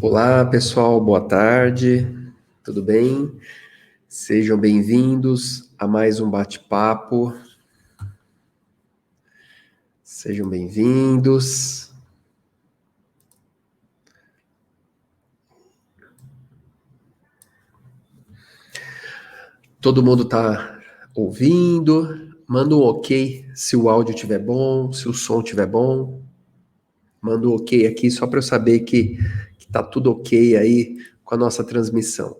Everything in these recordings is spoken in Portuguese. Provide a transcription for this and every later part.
Olá, pessoal, boa tarde, tudo bem? Sejam bem-vindos a mais um bate-papo. Sejam bem-vindos. Todo mundo está ouvindo? Manda um ok se o áudio estiver bom, se o som estiver bom. Manda um ok aqui só para eu saber que tá tudo ok aí com a nossa transmissão.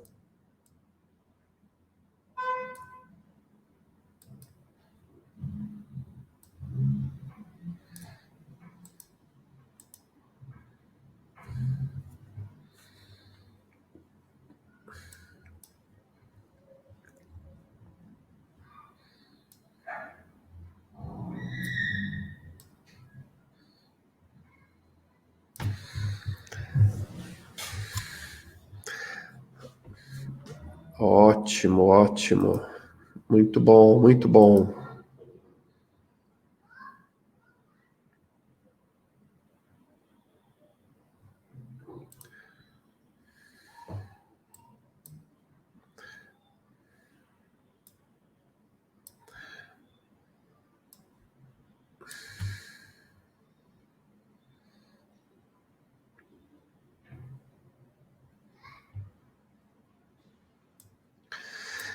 Ótimo, ótimo. Muito bom, muito bom.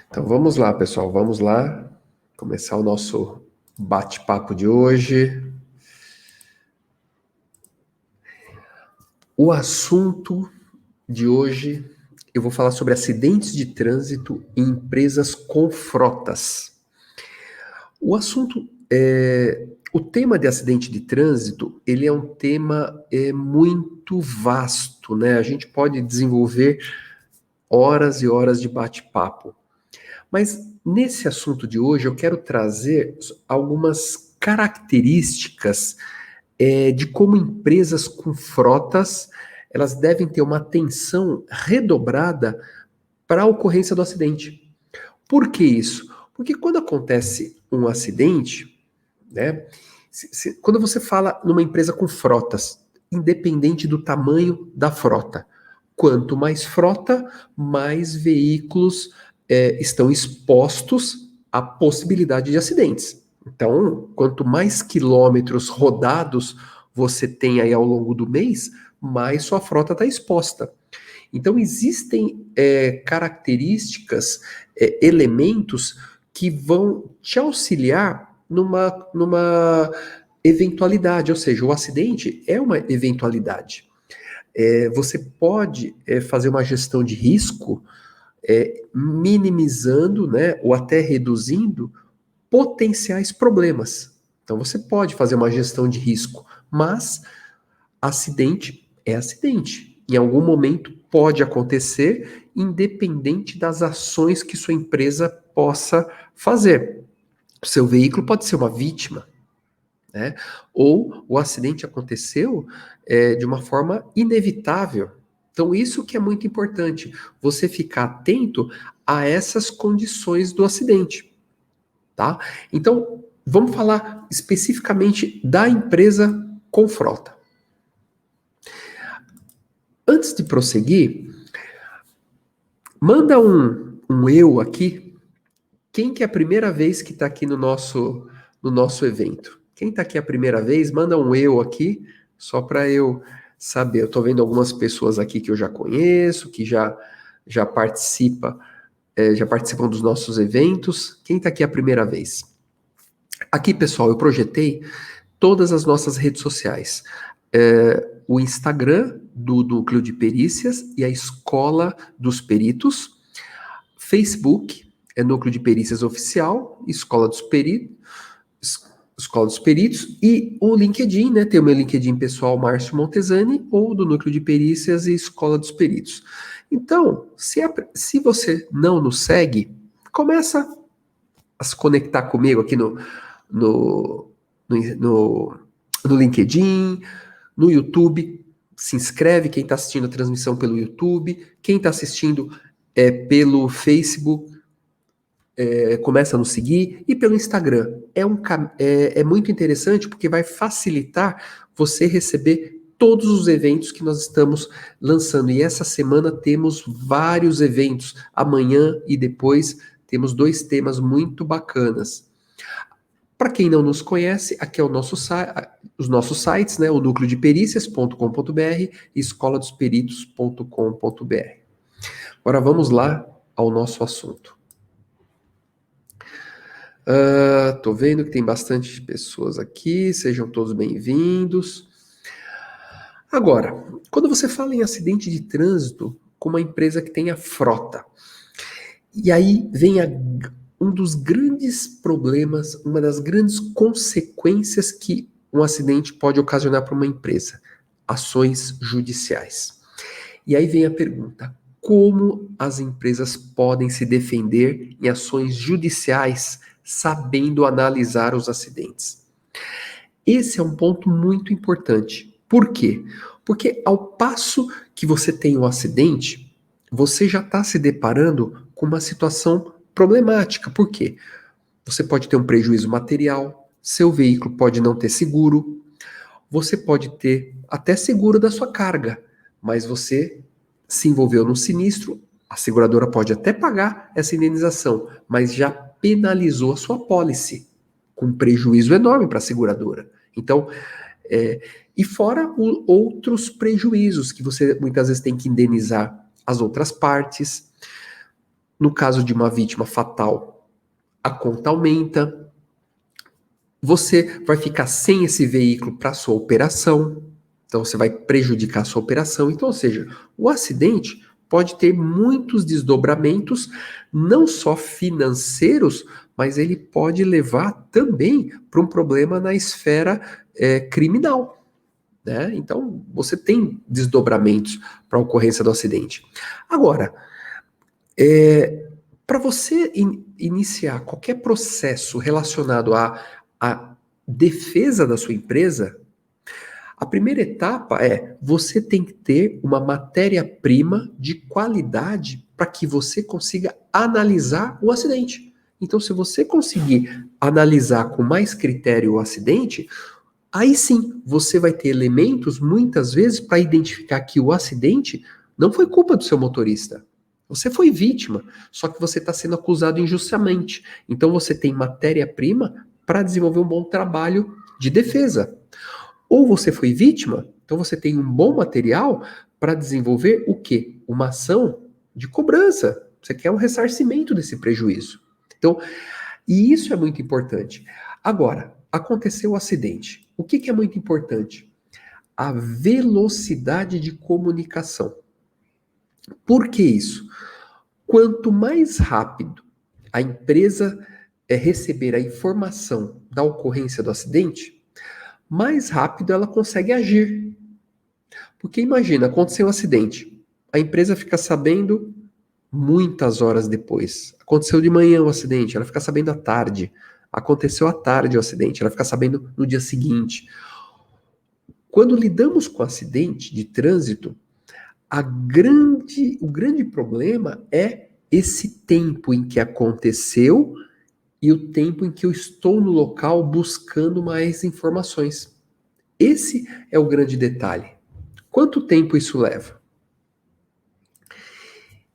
Então vamos lá, pessoal, vamos lá começar o nosso bate-papo de hoje. O assunto de hoje, eu vou falar sobre acidentes de trânsito em empresas com frotas. O tema de acidente de trânsito, ele é um tema muito vasto, né? A gente pode desenvolver horas e horas de bate-papo. Mas nesse assunto de hoje, eu quero trazer algumas características de como empresas com frotas elas devem ter uma atenção redobrada para a ocorrência do acidente. Por que isso? Porque quando acontece um acidente, né, quando você fala numa empresa com frotas, independente do tamanho da frota, quanto mais frota, mais veículos estão expostos à possibilidade de acidentes. Então, quanto mais quilômetros rodados você tem aí ao longo do mês, mais sua frota está exposta. Então, existem características, elementos que vão te auxiliar numa eventualidade, ou seja, o acidente é uma eventualidade. Você pode fazer uma gestão de risco minimizando, né, ou até reduzindo potenciais problemas. Então você pode fazer uma gestão de risco, mas acidente é acidente. Em algum momento pode acontecer, independente das ações que sua empresa possa fazer. O seu veículo pode ser uma vítima, né? Ou o acidente aconteceu de uma forma inevitável. Então, isso que é muito importante, você ficar atento a essas condições do acidente, tá? Então, vamos falar especificamente da empresa com frota. Antes de prosseguir, manda um eu aqui. Quem que é a primeira vez que está aqui no nosso evento? Quem está aqui a primeira vez, manda um eu aqui, só para eu saber. Eu estou vendo algumas pessoas aqui que eu já conheço, que já participam dos nossos eventos. Quem está aqui a primeira vez? Aqui, pessoal, eu projetei todas as nossas redes sociais. O Instagram do Núcleo de Perícias e a Escola dos Peritos. Facebook é Núcleo de Perícias Oficial, Escola dos Peritos, e o LinkedIn, né? Tem o meu LinkedIn pessoal, Márcio Montesani, ou do Núcleo de Perícias e Escola dos Peritos. Então, se você não nos segue, começa a se conectar comigo aqui no, no, no LinkedIn, no YouTube. Se inscreve quem está assistindo a transmissão pelo YouTube, quem está assistindo pelo Facebook, começa a nos seguir, e pelo Instagram. É muito interessante porque vai facilitar você receber todos os eventos que nós estamos lançando. E essa semana temos vários eventos. Amanhã e depois temos 2 temas muito bacanas. Para quem não nos conhece, aqui é os nossos sites, né? O núcleodeperícias.com.br e escoladosPeritos.com.br. Agora vamos lá ao nosso assunto. Tô vendo que tem bastante pessoas aqui, sejam todos bem-vindos. Agora, quando você fala em acidente de trânsito com uma empresa que tenha frota, e aí vem um dos grandes problemas, uma das grandes consequências que um acidente pode ocasionar para uma empresa: ações judiciais. E aí vem a pergunta: como as empresas podem se defender em ações judiciais sabendo analisar os acidentes? Esse é um ponto muito importante. Por quê? Porque ao passo que você tem um acidente, você já está se deparando com uma situação problemática. Por quê? Você pode ter um prejuízo material, seu veículo pode não ter seguro, você pode ter até seguro da sua carga, mas você se envolveu num sinistro, a seguradora pode até pagar essa indenização, mas já penalizou a sua pólice, com prejuízo enorme para a seguradora. Então, e fora outros prejuízos que você muitas vezes tem que indenizar as outras partes. No caso de uma vítima fatal, a conta aumenta. Você vai ficar sem esse veículo para sua operação. Então você vai prejudicar a sua operação. Então, ou seja, o acidente pode ter muitos desdobramentos, não só financeiros, mas ele pode levar também para um problema na esfera criminal. Né? Então, você tem desdobramentos para a ocorrência do acidente. Agora, para você iniciar qualquer processo relacionado à defesa da sua empresa, a primeira etapa é: você tem que ter uma matéria-prima de qualidade para que você consiga analisar o acidente. Então, se você conseguir analisar com mais critério o acidente, aí sim você vai ter elementos, muitas vezes, para identificar que o acidente não foi culpa do seu motorista. Você foi vítima, só que você está sendo acusado injustamente. Então você tem matéria-prima para desenvolver um bom trabalho de defesa. Ou você foi vítima, então você tem um bom material para desenvolver o quê? Uma ação de cobrança. Você quer um ressarcimento desse prejuízo. Então, e isso é muito importante. Agora, aconteceu o acidente. O que é muito importante? A velocidade de comunicação. Por que isso? Quanto mais rápido a empresa receber a informação da ocorrência do acidente, mais rápido ela consegue agir. Porque imagina, aconteceu um acidente, a empresa fica sabendo muitas horas depois. Aconteceu de manhã o acidente, ela fica sabendo à tarde. Aconteceu à tarde o acidente, ela fica sabendo no dia seguinte. Quando lidamos com acidente de trânsito, o grande problema é esse tempo em que aconteceu e o tempo em que eu estou no local buscando mais informações. Esse é o grande detalhe. Quanto tempo isso leva?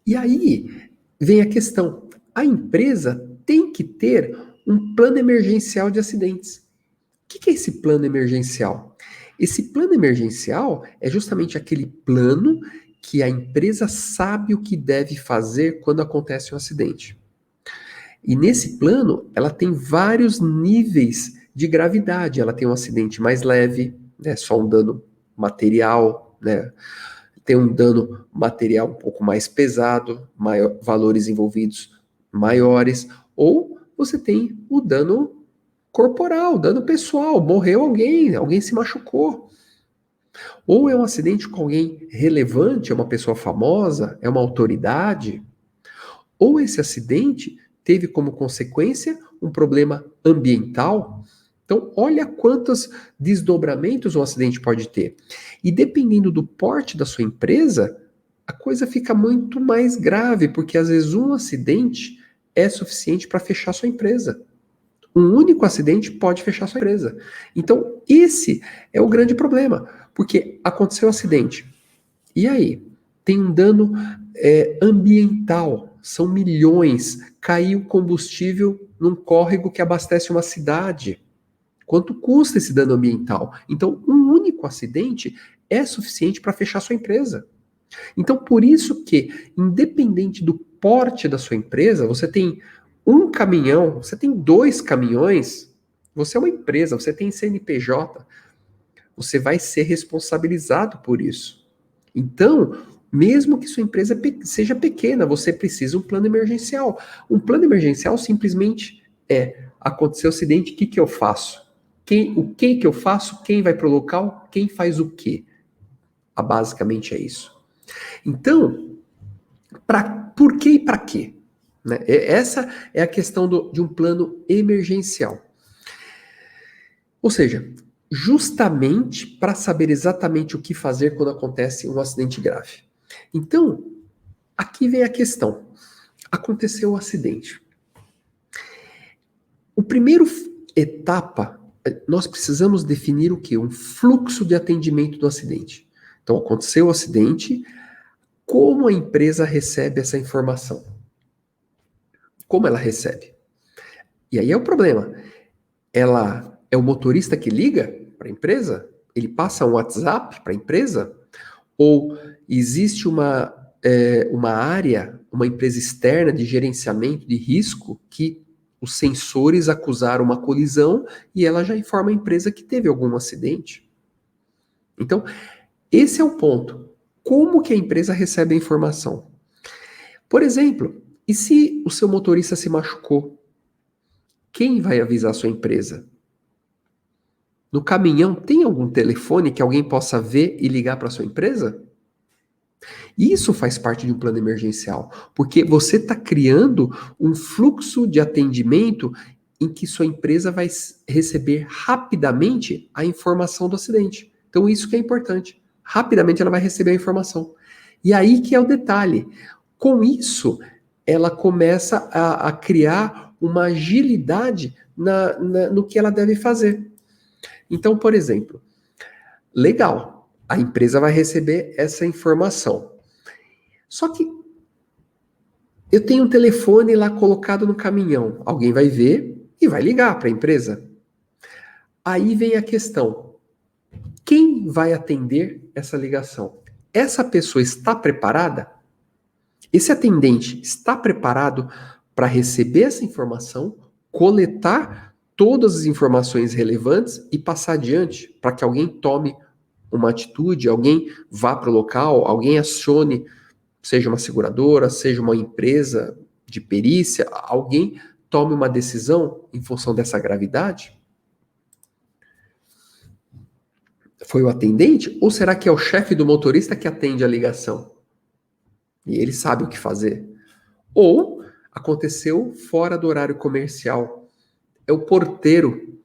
E aí vem a questão: a empresa tem que ter um plano emergencial de acidentes. O que é esse plano emergencial? Esse plano emergencial é justamente aquele plano que a empresa sabe o que deve fazer quando acontece um acidente. E nesse plano, ela tem vários níveis de gravidade. Ela tem um acidente mais leve, né, só um dano material, né? Tem um dano material um pouco mais pesado, valores envolvidos maiores, ou você tem o dano corporal, dano pessoal, morreu alguém se machucou. Ou é um acidente com alguém relevante, é uma pessoa famosa, é uma autoridade. Ou esse acidente teve como consequência um problema ambiental. Então, olha quantos desdobramentos um acidente pode ter. E dependendo do porte da sua empresa, a coisa fica muito mais grave, porque às vezes um acidente é suficiente para fechar sua empresa. Um único acidente pode fechar sua empresa. Então, esse é o grande problema, porque aconteceu um acidente. E aí? Tem um dano ambiental, são milhões. Caiu combustível num córrego que abastece uma cidade. Quanto custa esse dano ambiental? Então, um único acidente é suficiente para fechar sua empresa. Então, por isso que, independente do porte da sua empresa, você tem um caminhão, você tem 2 caminhões, você é uma empresa, você tem CNPJ, você vai ser responsabilizado por isso. Então, mesmo que sua empresa seja pequena, você precisa de um plano emergencial. Um plano emergencial simplesmente aconteceu o acidente, o que eu faço? O que eu faço? Quem vai para o local? Quem faz o quê? Basicamente é isso. Então, por que e para quê? Né? Essa é a questão de um plano emergencial. Ou seja, justamente para saber exatamente o que fazer quando acontece um acidente grave. Então, aqui vem a questão. Aconteceu o acidente. O primeiro etapa, nós precisamos definir o quê? Um fluxo de atendimento do acidente. Então, aconteceu o acidente, como a empresa recebe essa informação? Como ela recebe? E aí é o problema. Ela é o motorista que liga para a empresa? Ele passa um WhatsApp para a empresa? Ou existe uma área, uma empresa externa de gerenciamento de risco que os sensores acusaram uma colisão e ela já informa a empresa que teve algum acidente? Então, esse é o ponto. Como que a empresa recebe a informação? Por exemplo, e se o seu motorista se machucou? Quem vai avisar a sua empresa? No caminhão tem algum telefone que alguém possa ver e ligar para a sua empresa? Isso faz parte de um plano emergencial, porque você está criando um fluxo de atendimento em que sua empresa vai receber rapidamente a informação do acidente. Então, isso que é importante. Rapidamente ela vai receber a informação. E aí que é o detalhe. Com isso, ela começa a criar uma agilidade no que ela deve fazer. Então, por exemplo, legal, a empresa vai receber essa informação. Só que eu tenho um telefone lá colocado no caminhão. Alguém vai ver e vai ligar para a empresa. Aí vem a questão: quem vai atender essa ligação? Essa pessoa está preparada? Esse atendente está preparado para receber essa informação, coletar todas as informações relevantes e passar adiante para que alguém tome uma atitude, alguém vá para o local, alguém acione, seja uma seguradora, seja uma empresa de perícia, alguém tome uma decisão em função dessa gravidade? Foi o atendente? Ou será que é o chefe do motorista que atende a ligação? E ele sabe o que fazer? Ou aconteceu fora do horário comercial? É o porteiro,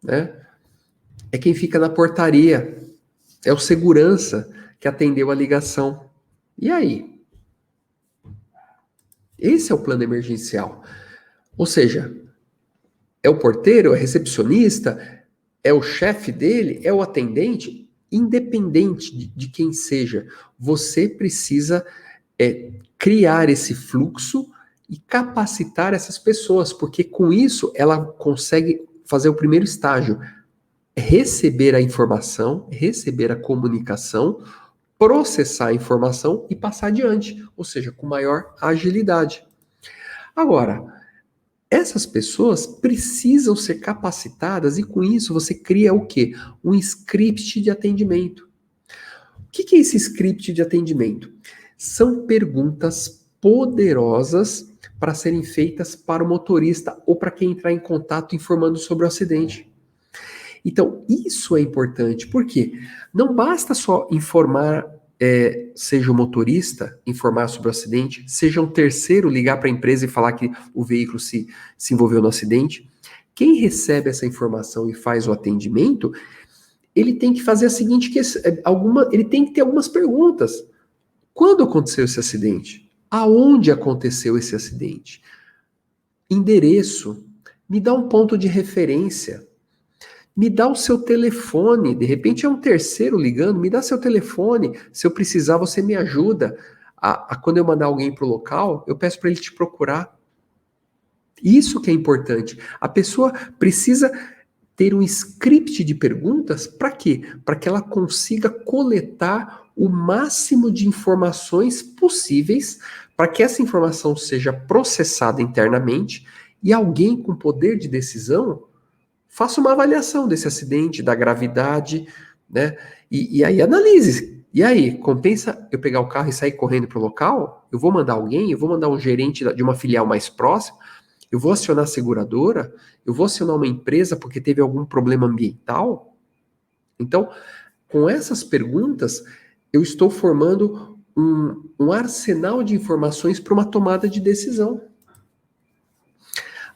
né? É quem fica na portaria. É o segurança que atendeu a ligação. E aí? Esse é o plano emergencial. Ou seja, é o porteiro, é o recepcionista, é o chefe dele, é o atendente, independente de quem seja, você precisa criar esse fluxo e capacitar essas pessoas, porque com isso ela consegue fazer o primeiro estágio, receber a informação, receber a comunicação, processar a informação e passar adiante, ou seja, com maior agilidade. Agora, essas pessoas precisam ser capacitadas e com isso você cria o quê? Um script de atendimento. O que é esse script de atendimento? São perguntas poderosas para serem feitas para o motorista ou para quem entrar em contato informando sobre o acidente. Então, isso é importante, porque não basta só informar, seja o motorista, informar sobre o acidente, seja um terceiro ligar para a empresa e falar que o veículo se envolveu no acidente. Quem recebe essa informação e faz o atendimento, ele tem que fazer a seguinte ele tem que ter algumas perguntas. Quando aconteceu esse acidente? Aonde aconteceu esse acidente? Endereço. Me dá um ponto de referência. Me dá o seu telefone. De repente é um terceiro ligando. Me dá seu telefone. Se eu precisar, você me ajuda. Quando eu mandar alguém para o local, eu peço para ele te procurar. Isso que é importante. A pessoa precisa ter um script de perguntas para quê? Para que ela consiga coletar o máximo de informações possíveis para que essa informação seja processada internamente e alguém com poder de decisão faça uma avaliação desse acidente, da gravidade, né? E aí analise. E aí, compensa eu pegar o carro e sair correndo para o local? Eu vou mandar alguém? Eu vou mandar um gerente de uma filial mais próxima? Eu vou acionar a seguradora? Eu vou acionar uma empresa porque teve algum problema ambiental? Então, com essas perguntas, eu estou formando um arsenal de informações para uma tomada de decisão.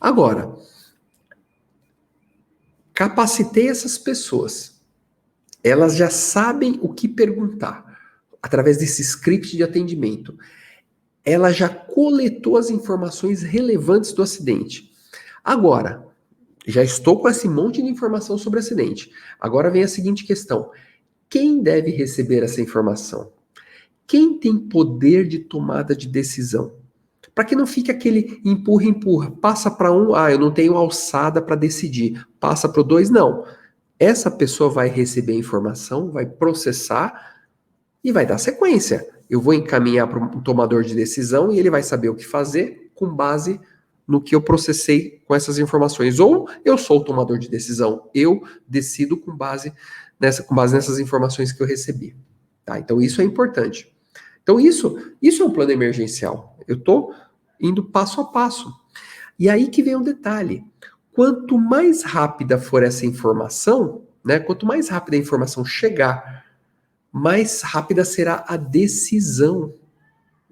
Agora, capacitei essas pessoas. Elas já sabem o que perguntar através desse script de atendimento. Ela já coletou as informações relevantes do acidente. Agora, já estou com esse monte de informação sobre o acidente. Agora vem a seguinte questão: quem deve receber essa informação? Quem tem poder de tomada de decisão? Para que não fique aquele empurra, passa para um, eu não tenho alçada para decidir, passa para o dois, não. Essa pessoa vai receber a informação, vai processar e vai dar sequência. Eu vou encaminhar para um tomador de decisão e ele vai saber o que fazer com base no que eu processei com essas informações. Ou eu sou o tomador de decisão, eu decido com base nessas informações que eu recebi. Tá? Então isso é importante. Então isso é um plano emergencial. Eu estou indo passo a passo. E aí que vem um detalhe. Quanto mais rápida for essa informação, né, quanto mais rápida a informação chegar, mais rápida será a decisão,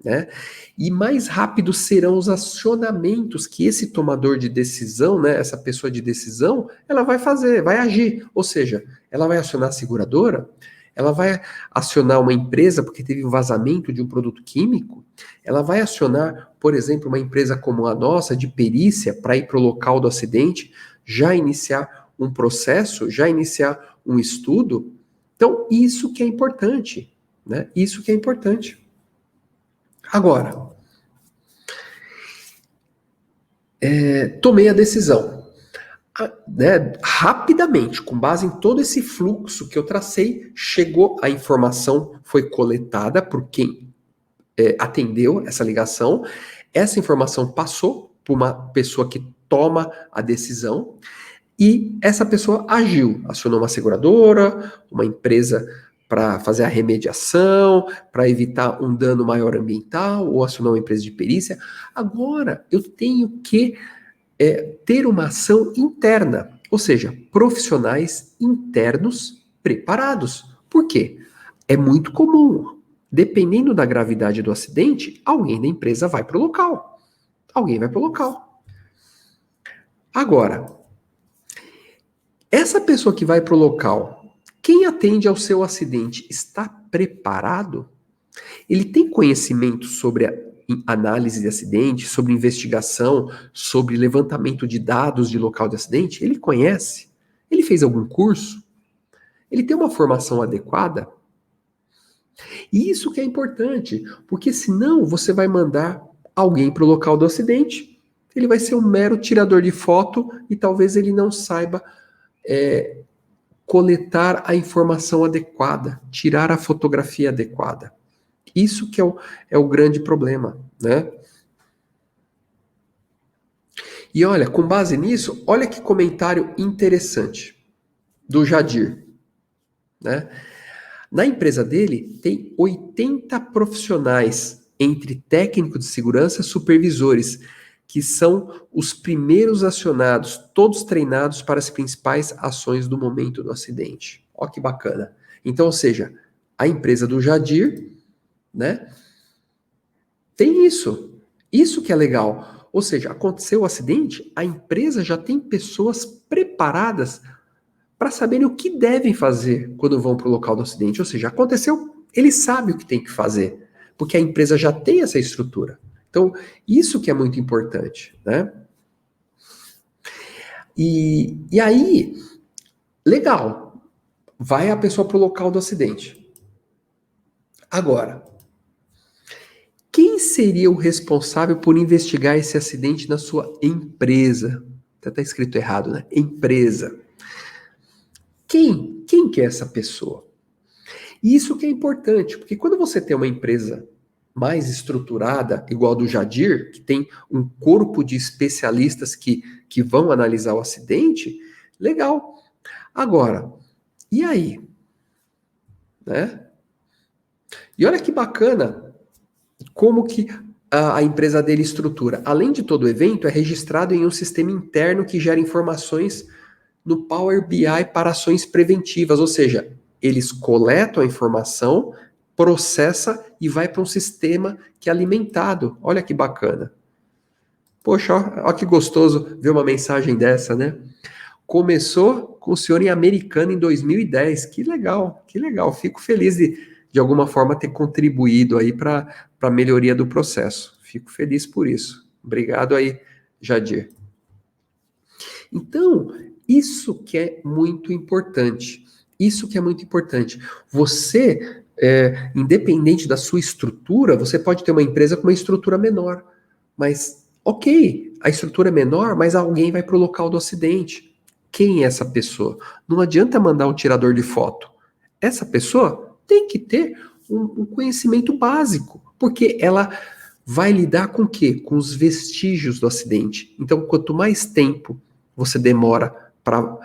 né? E mais rápidos serão os acionamentos que esse tomador de decisão, né, essa pessoa de decisão, ela vai fazer, vai agir. Ou seja, ela vai acionar a seguradora, ela vai acionar uma empresa porque teve um vazamento de um produto químico, ela vai acionar, por exemplo, uma empresa como a nossa, de perícia, para ir para o local do acidente, já iniciar um processo, já iniciar um estudo. Então, isso que é importante, né? Isso que é importante. Agora, tomei a decisão. Né, rapidamente, com base em todo esse fluxo que eu tracei, chegou a informação, foi coletada por quem atendeu essa ligação, essa informação passou por uma pessoa que toma a decisão e essa pessoa agiu, acionou uma seguradora, uma empresa para fazer a remediação, para evitar um dano maior ambiental, ou acionou uma empresa de perícia. Agora, eu tenho que ter uma ação interna, ou seja, profissionais internos preparados. Por quê? É muito comum, dependendo da gravidade do acidente, alguém da empresa vai para o local. Alguém vai para o local. Agora, essa pessoa que vai para o local, quem atende ao seu acidente, está preparado? Ele tem conhecimento sobre a análise de acidente, sobre investigação, sobre levantamento de dados de local de acidente? Ele conhece? Ele fez algum curso? Ele tem uma formação adequada? E isso que é importante, porque senão você vai mandar alguém para o local do acidente, ele vai ser um mero tirador de foto e talvez ele não saiba coletar a informação adequada, tirar a fotografia adequada. Isso que é o grande problema, né? E olha, com base nisso, olha que comentário interessante do Jadir, né? Na empresa dele tem 80 profissionais, entre técnicos de segurança e supervisores, que são os primeiros acionados, todos treinados para as principais ações do momento do acidente. Olha que bacana. Então, ou seja, a empresa do Jadir, né, tem isso. Isso que é legal. Ou seja, aconteceu o acidente, a empresa já tem pessoas preparadas para saberem o que devem fazer quando vão para o local do acidente. Ou seja, aconteceu, ele sabe o que tem que fazer, porque a empresa já tem essa estrutura. Então, isso que é muito importante, né? E aí, legal, vai a pessoa para o local do acidente. Agora, quem seria o responsável por investigar esse acidente na sua empresa? Até está escrito errado, né? Empresa. Quem que é essa pessoa? E isso que é importante, porque quando você tem uma empresa mais estruturada, igual a do Jadir, que tem um corpo de especialistas que vão analisar o acidente, legal. Agora, e aí? Né? E olha que bacana como que a empresa dele estrutura. Além de todo o evento, é registrado em um sistema interno que gera informações no Power BI para ações preventivas, ou seja, eles coletam a informação, processa e vai para um sistema que é alimentado. Olha que bacana. Poxa, ó que gostoso ver uma mensagem dessa, né? Começou com o senhor em Americana em 2010. Que legal, que legal. Fico feliz de alguma forma ter contribuído aí para a melhoria do processo. Fico feliz por isso. Obrigado aí, Jadir. Então, isso que é muito importante. Isso que é muito importante. Você, independente da sua estrutura, você pode ter uma empresa com uma estrutura menor. Mas, ok, a estrutura é menor, mas alguém vai para o local do acidente. Quem é essa pessoa? Não adianta mandar um tirador de foto. Essa pessoa tem que ter um conhecimento básico, porque ela vai lidar com o quê? Com os vestígios do acidente. Então, quanto mais tempo você demora para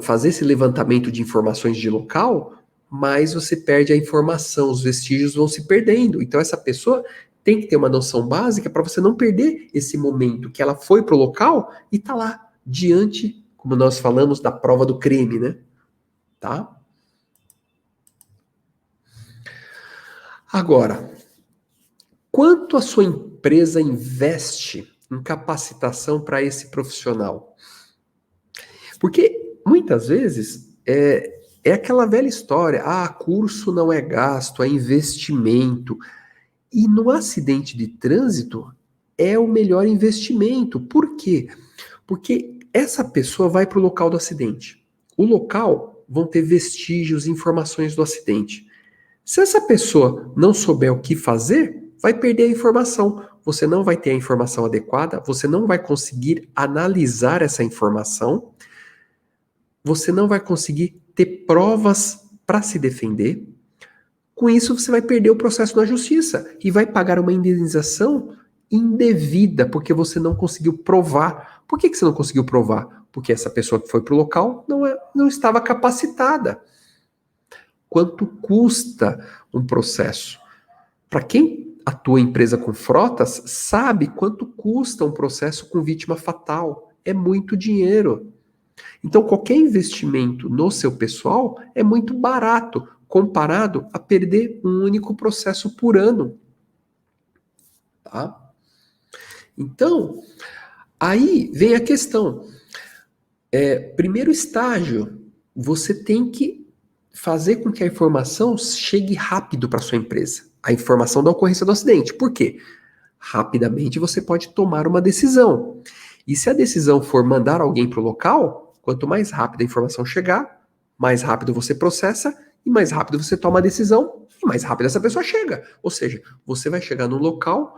fazer esse levantamento de informações de local, mais você perde a informação, os vestígios vão se perdendo. Então, essa pessoa tem que ter uma noção básica para você não perder esse momento que ela foi para o local e está lá, diante, como nós falamos, da prova do crime, né? Tá? Agora, quanto a sua empresa investe em capacitação para esse profissional? Porque muitas vezes é aquela velha história: curso não é gasto, é investimento. E no acidente de trânsito é o melhor investimento. Por quê? Porque essa pessoa vai para o local do acidente. O local vão ter vestígios, informações do acidente. Se essa pessoa não souber o que fazer, vai perder a informação. Você não vai ter a informação adequada, você não vai conseguir analisar essa informação, você não vai conseguir ter provas para se defender. Com isso, você vai perder o processo na justiça e vai pagar uma indenização indevida, porque você não conseguiu provar. Por que você não conseguiu provar? Porque essa pessoa que foi para o local não estava capacitada. Quanto custa um processo? Para quem atua em empresa com frotas, sabe quanto custa um processo com vítima fatal. É muito dinheiro. Então, qualquer investimento no seu pessoal é muito barato comparado a perder um único processo por ano. Tá? Então, aí vem a questão. Primeiro estágio, você tem que fazer com que a informação chegue rápido para sua empresa. A informação da ocorrência do acidente. Por quê? Rapidamente você pode tomar uma decisão. E se a decisão for mandar alguém para o local, quanto mais rápido a informação chegar, mais rápido você processa e mais rápido você toma a decisão e mais rápido essa pessoa chega. Ou seja, você vai chegar no local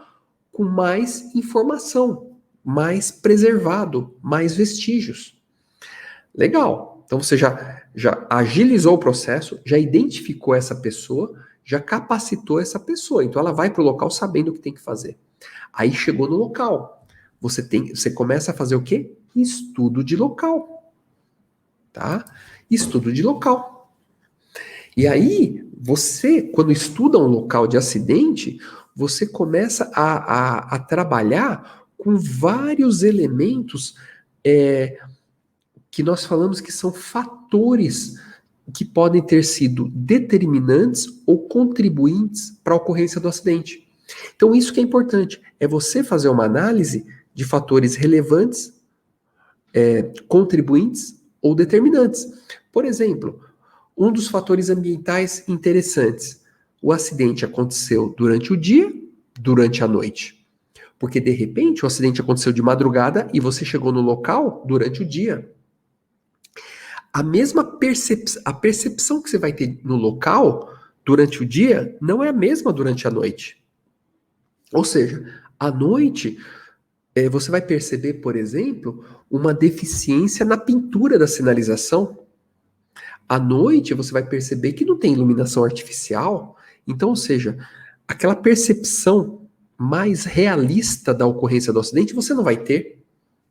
com mais informação, mais preservado, mais vestígios. Legal. Então você já agilizou o processo, já identificou essa pessoa, já capacitou essa pessoa. Então ela vai para o local sabendo o que tem que fazer. Aí chegou no local. Você começa a fazer o quê? Estudo de local. Tá? Estudo de local. E aí, você, quando estuda um local de acidente, você começa a trabalhar com vários elementos que nós falamos que são fatores que podem ter sido determinantes ou contribuintes para a ocorrência do acidente. Então, isso que é importante, é você fazer uma análise de fatores relevantes, contribuintes ou determinantes. Por exemplo, um dos fatores ambientais interessantes: o acidente aconteceu durante o dia, durante a noite. Porque, de repente, o acidente aconteceu de madrugada e você chegou no local durante o dia. A mesma a percepção que você vai ter no local durante o dia não é a mesma durante a noite. Ou seja, à noite, você vai perceber, por exemplo, uma deficiência na pintura da sinalização. À noite, você vai perceber que não tem iluminação artificial. Então, ou seja, aquela percepção mais realista da ocorrência do acidente você não vai ter.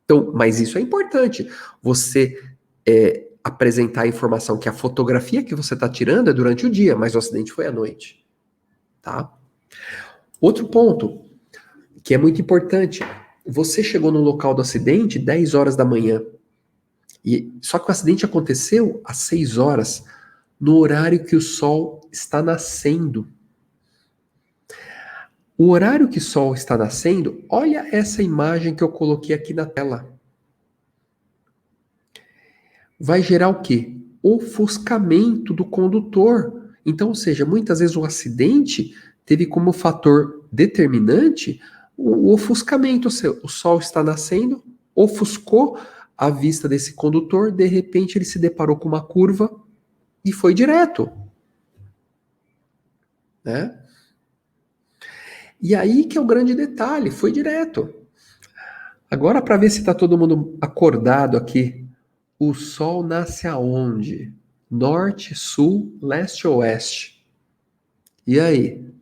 Então, mas isso é importante. Você apresentar a informação que a fotografia que você está tirando é durante o dia, mas o acidente foi à noite. Tá? Outro ponto, que é muito importante. Você chegou no local do acidente 10 horas da manhã. Só que o acidente aconteceu às 6 horas, no horário que o sol está nascendo. O horário que o sol está nascendo, olha essa imagem que eu coloquei aqui na tela. Vai gerar o quê? Ofuscamento do condutor. Então, ou seja, muitas vezes o acidente teve como fator determinante o ofuscamento. Ou seja, o sol está nascendo, ofuscou a vista desse condutor, de repente ele se deparou com uma curva e foi direto. Né? E aí que é o grande detalhe, foi direto. Agora, para ver se está todo mundo acordado aqui, o sol nasce aonde? Norte, sul, leste ou oeste? E aí?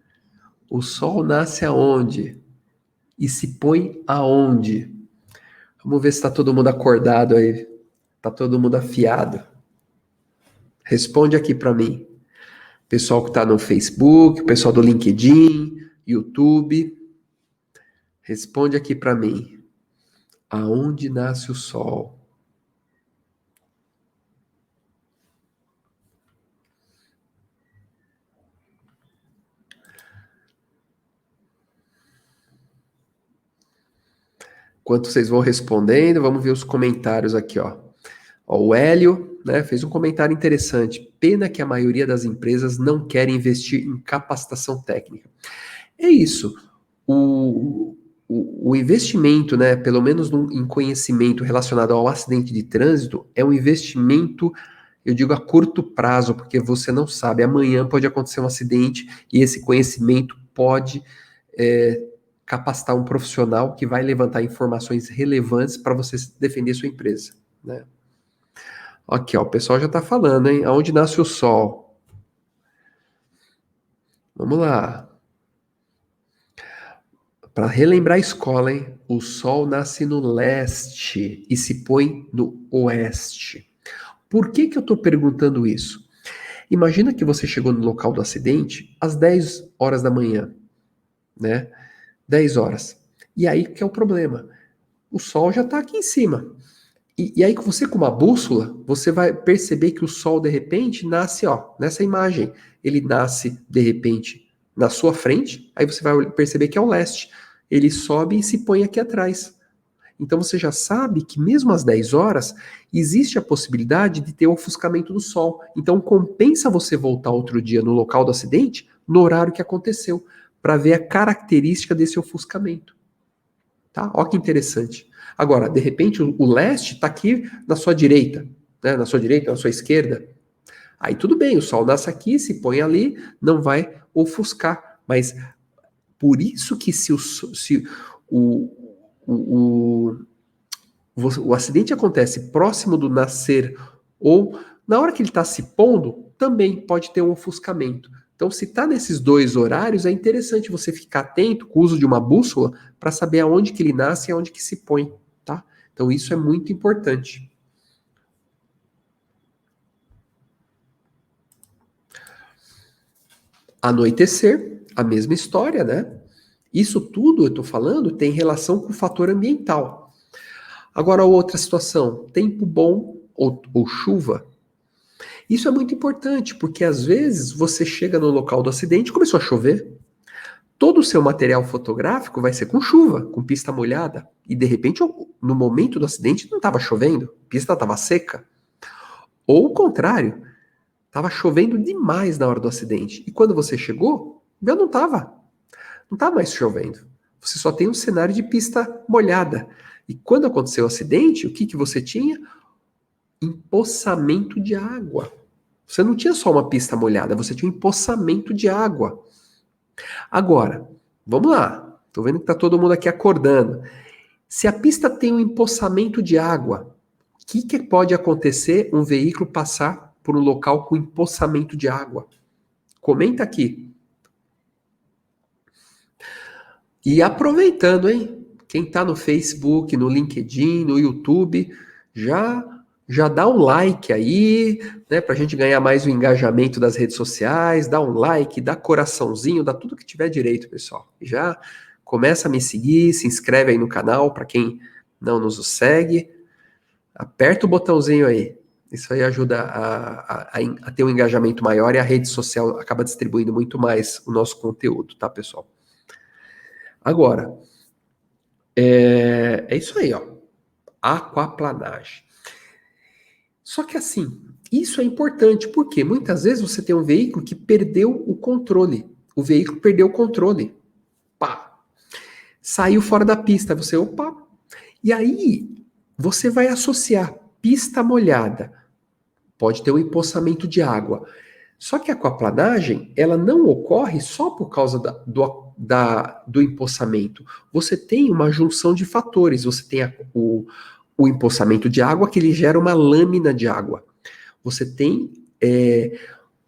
O sol nasce aonde? E se põe aonde? Vamos ver se está todo mundo acordado aí. Está todo mundo afiado. Responde aqui para mim. Pessoal que está no Facebook, pessoal do LinkedIn, YouTube. Responde aqui para mim. Aonde nasce o sol? Enquanto vocês vão respondendo, vamos ver os comentários aqui, ó. O Hélio, né, fez um comentário interessante. Pena que a maioria das empresas não quer investir em capacitação técnica. É isso. O investimento, né, pelo menos em conhecimento relacionado ao acidente de trânsito, é um investimento, eu digo, a curto prazo, porque você não sabe. Amanhã pode acontecer um acidente e esse conhecimento pode capacitar um profissional que vai levantar informações relevantes para você defender sua empresa, né? Aqui, ó, o pessoal já está falando, hein? Aonde nasce o sol? Vamos lá. Para relembrar a escola, hein? O sol nasce no leste e se põe no oeste. Por que que eu estou perguntando isso? Imagina que você chegou no local do acidente às 10 horas da manhã, né? 10 horas. E aí que é o problema. O sol já está aqui em cima. E aí, você com uma bússola, você vai perceber que o sol, de repente, nasce, ó, nessa imagem. Ele nasce, de repente, na sua frente, aí você vai perceber que é o leste. Ele sobe e se põe aqui atrás. Então você já sabe que mesmo às 10 horas, existe a possibilidade de ter o ofuscamento do sol. Então compensa você voltar outro dia no local do acidente, no horário que aconteceu, para ver a característica desse ofuscamento. Tá? Olha que interessante. Agora, de repente, o leste está aqui na sua direita, né? Na sua direita, na sua esquerda. Aí tudo bem, o sol nasce aqui, se põe ali, não vai ofuscar. Mas por isso que se o, o acidente acontece próximo do nascer ou na hora que ele está se pondo, também pode ter um ofuscamento. Então, se está nesses dois horários, é interessante você ficar atento com o uso de uma bússola para saber aonde que ele nasce e aonde que se põe, tá? Então, isso é muito importante. Anoitecer, a mesma história, né? Isso tudo, eu estou falando, tem relação com o fator ambiental. Agora, outra situação, tempo bom ou chuva. Isso é muito importante, porque às vezes você chega no local do acidente e começou a chover. Todo o seu material fotográfico vai ser com chuva, com pista molhada. E de repente, no momento do acidente, não estava chovendo, a pista estava seca. Ou o contrário, estava chovendo demais na hora do acidente. E quando você chegou, já não estava. Não estava mais chovendo. Você só tem um cenário de pista molhada. E quando aconteceu o acidente, o que que você tinha? Empoçamento de água. Você não tinha só uma pista molhada, você tinha um empoçamento de água. Agora, vamos lá. Estou vendo que está todo mundo aqui acordando. Se a pista tem um empoçamento de água, o que que pode acontecer um veículo passar por um local com empoçamento de água? Comenta aqui. E aproveitando, hein? Quem está no Facebook, no LinkedIn, no YouTube, já dá um like aí, né? Para a gente ganhar mais o engajamento das redes sociais, dá um like, dá coraçãozinho, dá tudo que tiver direito, pessoal. E já começa a me seguir, se inscreve aí no canal, para quem não nos segue. Aperta o botãozinho aí. Isso aí ajuda a ter um engajamento maior e a rede social acaba distribuindo muito mais o nosso conteúdo, tá, pessoal? Agora, é isso aí, ó. Aquaplanagem. Só que assim, isso é importante, porque muitas vezes você tem um veículo que perdeu o controle. O veículo perdeu o controle. Pá! Saiu fora da pista. Você, opa! E aí, você vai associar pista molhada. Pode ter um empoçamento de água. Só que a aquaplanagem, ela não ocorre só por causa do empoçamento. Você tem uma junção de fatores. Você tem o empoçamento de água, que ele gera uma lâmina de água. Você tem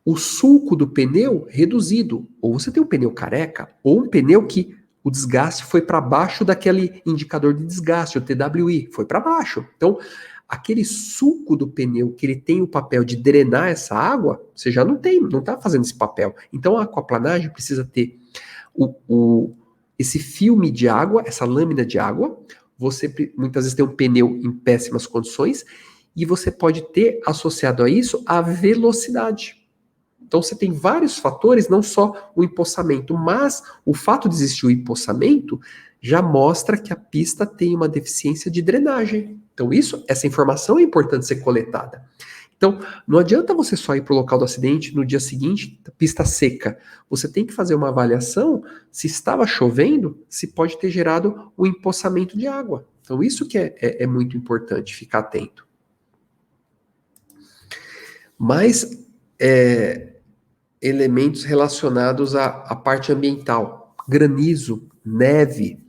o sulco do pneu reduzido. Ou você tem um pneu careca, ou um pneu que o desgaste foi para baixo daquele indicador de desgaste, o TWI, foi para baixo. Então, aquele sulco do pneu que ele tem o papel de drenar essa água, você já não está fazendo esse papel. Então, a aquaplanagem precisa ter esse filme de água, essa lâmina de água. Você muitas vezes tem um pneu em péssimas condições e você pode ter associado a isso a velocidade. Então você tem vários fatores, não só o empoçamento, mas o fato de existir o empoçamento já mostra que a pista tem uma deficiência de drenagem. Então essa informação é importante ser coletada. Então, não adianta você só ir para o local do acidente no dia seguinte, pista seca. Você tem que fazer uma avaliação se estava chovendo, se pode ter gerado um empoçamento de água. Então, isso que é muito importante, ficar atento. Mas, elementos relacionados à parte ambiental, granizo, neve.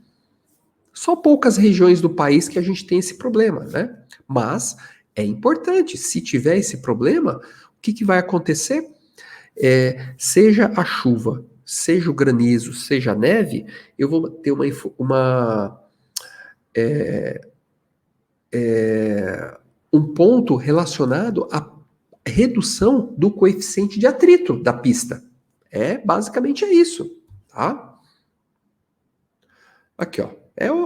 Só poucas regiões do país que a gente tem esse problema, né? Mas é importante, se tiver esse problema, o que vai acontecer? Seja a chuva, seja o granizo, seja a neve, eu vou ter um ponto relacionado à redução do coeficiente de atrito da pista. Basicamente é isso, tá? Aqui, ó.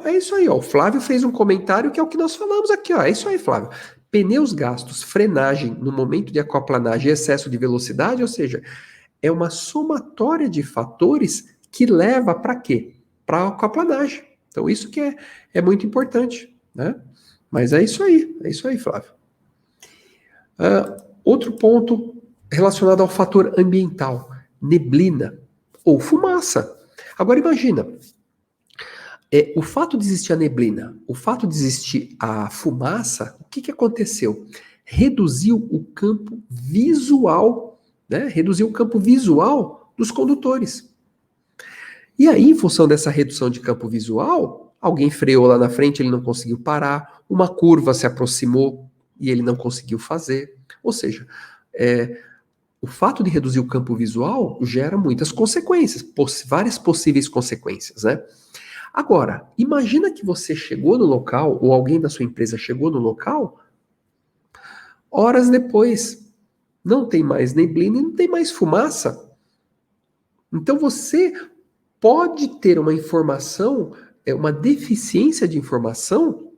É isso aí, ó. O Flávio fez um comentário que é o que nós falamos aqui, ó. É isso aí, Flávio. Pneus gastos, frenagem no momento de aquaplanagem e excesso de velocidade, ou seja, é uma somatória de fatores que leva para quê? Para a aquaplanagem. Então, isso que é muito importante, né? Mas é isso aí, Flávio. Outro ponto relacionado ao fator ambiental, neblina ou fumaça. Agora imagina, o fato de existir a neblina, o fato de existir a fumaça, o que aconteceu? Reduziu o campo visual, né? Reduziu o campo visual dos condutores. E aí, em função dessa redução de campo visual, alguém freou lá na frente, ele não conseguiu parar, uma curva se aproximou e ele não conseguiu fazer. Ou seja, o fato de reduzir o campo visual gera muitas consequências, várias possíveis consequências, né? Agora, imagina que você chegou no local, ou alguém da sua empresa chegou no local, horas depois, não tem mais neblina e não tem mais fumaça. Então você pode ter uma informação, uma deficiência de informação,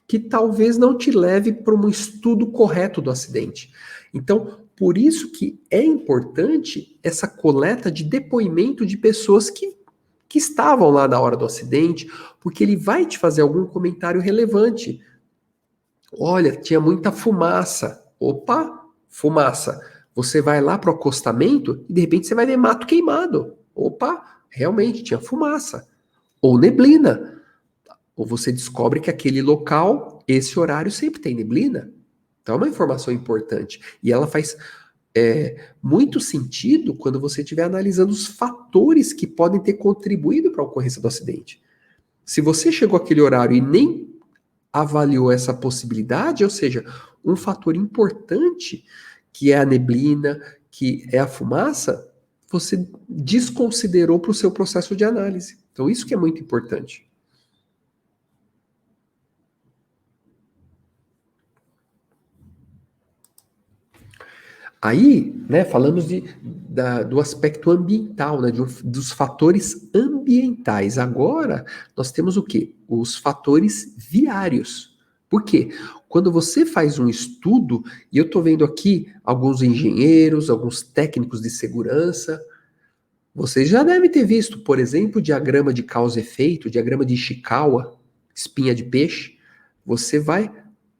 que talvez não te leve para um estudo correto do acidente. Então, por isso que é importante essa coleta de depoimento de pessoas que estavam lá na hora do acidente, porque ele vai te fazer algum comentário relevante. Olha, tinha muita fumaça. Opa, fumaça. Você vai lá para o acostamento e de repente você vai ver mato queimado. Opa, realmente tinha fumaça. Ou neblina. Ou você descobre que aquele local, esse horário sempre tem neblina. Então é uma informação importante. E ela faz muito sentido quando você estiver analisando os fatores que podem ter contribuído para a ocorrência do acidente. Se você chegou àquele horário e nem avaliou essa possibilidade, ou seja, um fator importante, que é a neblina, que é a fumaça, você desconsiderou para o seu processo de análise. Então, isso que é muito importante. Aí, né, falamos do aspecto ambiental, né, dos fatores ambientais. Agora, nós temos o quê? Os fatores viários. Por quê? Quando você faz um estudo, e eu estou vendo aqui alguns engenheiros, alguns técnicos de segurança, vocês já devem ter visto, por exemplo, o diagrama de causa e efeito, o diagrama de Ishikawa, espinha de peixe. Você vai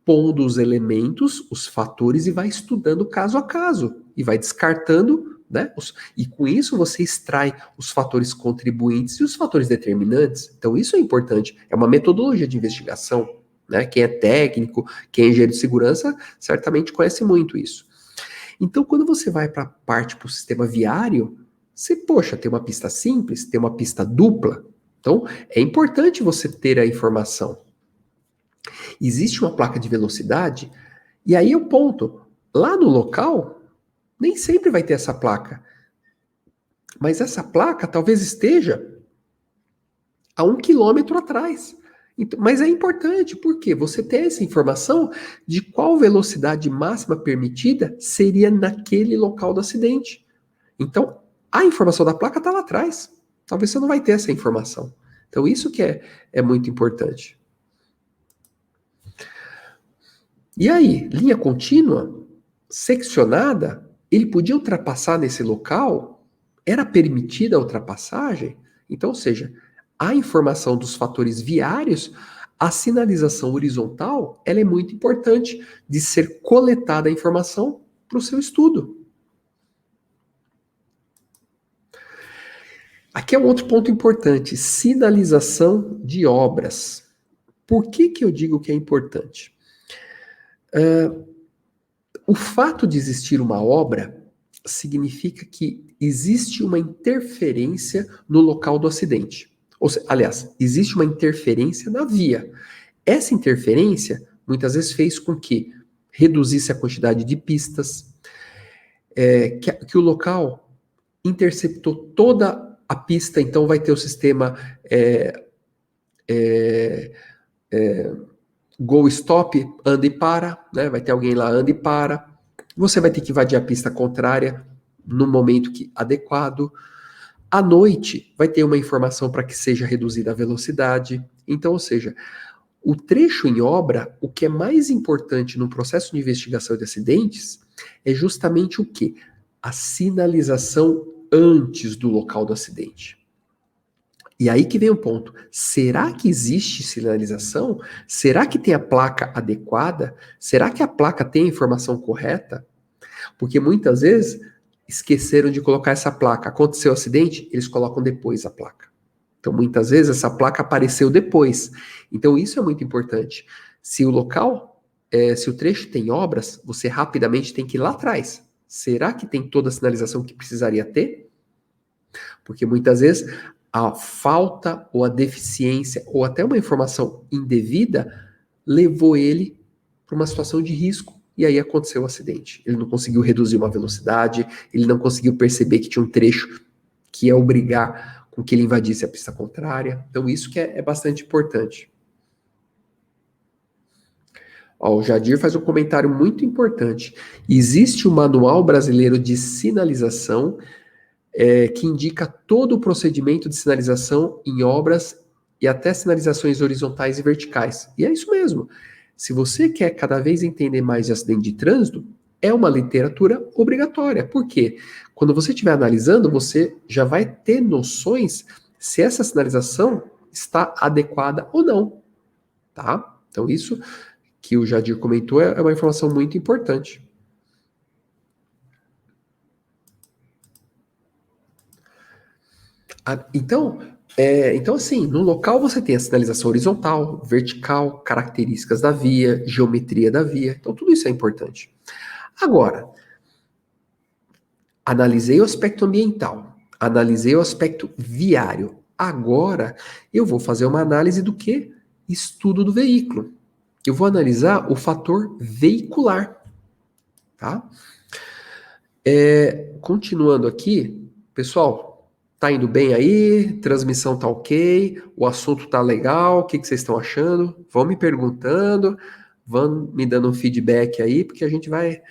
pondo os elementos, os fatores e vai estudando caso a caso e vai descartando, né? E com isso você extrai os fatores contribuintes e os fatores determinantes. Então isso é importante. É uma metodologia de investigação, né? Quem é técnico, quem é engenheiro de segurança, certamente conhece muito isso. Então quando você vai para a parte para o sistema viário, você, poxa, tem uma pista simples, tem uma pista dupla. Então é importante você ter a informação. Existe uma placa de velocidade, e aí o ponto. Lá no local, nem sempre vai ter essa placa. Mas essa placa talvez esteja a 1 quilômetro atrás. Então, mas é importante, porque você tem essa informação de qual velocidade máxima permitida seria naquele local do acidente. Então, a informação da placa está lá atrás. Talvez você não vai ter essa informação. Então, isso que é muito importante. E aí, linha contínua, seccionada, ele podia ultrapassar nesse local? Era permitida a ultrapassagem? Então, ou seja, a informação dos fatores viários, a sinalização horizontal, ela é muito importante de ser coletada a informação para o seu estudo. Aqui é um outro ponto importante, sinalização de obras. Por que eu digo que é importante? O fato de existir uma obra significa que existe uma interferência no local do acidente. Aliás, existe uma interferência na via. Essa interferência muitas vezes fez com que reduzisse a quantidade de pistas, que o local interceptou toda a pista, então vai ter o sistema go stop, anda e para, né? Vai ter alguém lá, anda e para. Você vai ter que invadir a pista contrária no momento adequado. À noite, vai ter uma informação para que seja reduzida a velocidade. Então, ou seja, o trecho em obra, o que é mais importante no processo de investigação de acidentes é justamente o quê? A sinalização antes do local do acidente. E aí que vem o ponto. Será que existe sinalização? Será que tem a placa adequada? Será que a placa tem a informação correta? Porque muitas vezes esqueceram de colocar essa placa. Aconteceu o acidente, eles colocam depois a placa. Então, muitas vezes, essa placa apareceu depois. Então, isso é muito importante. Se o local, se o trecho tem obras, você rapidamente tem que ir lá atrás. Será que tem toda a sinalização que precisaria ter? Porque muitas vezes a falta ou a deficiência ou até uma informação indevida levou ele para uma situação de risco e aí aconteceu o acidente. Ele não conseguiu reduzir uma velocidade, ele não conseguiu perceber que tinha um trecho que ia obrigar com que ele invadisse a pista contrária. Então isso que é bastante importante. Ó, o Jadir faz um comentário muito importante. Existe o Manual Brasileiro de Sinalização que indica todo o procedimento de sinalização em obras e até sinalizações horizontais e verticais. E é isso mesmo. Se você quer cada vez entender mais de acidente de trânsito, é uma literatura obrigatória. Por quê? Quando você estiver analisando, você já vai ter noções se essa sinalização está adequada ou não. Tá? Então, isso que o Jadir comentou é uma informação muito importante. Então, Então, assim, no local você tem a sinalização horizontal, vertical, características da via, geometria da via. Então, tudo isso é importante. Agora, analisei o aspecto ambiental, analisei o aspecto viário. Agora, eu vou fazer uma análise do que? Estudo do veículo. Eu vou analisar o fator veicular, tá? Continuando aqui, pessoal, tá indo bem aí? Transmissão tá ok? O assunto tá legal? O que vocês estão achando? Vão me perguntando, vão me dando um feedback aí, porque a gente vai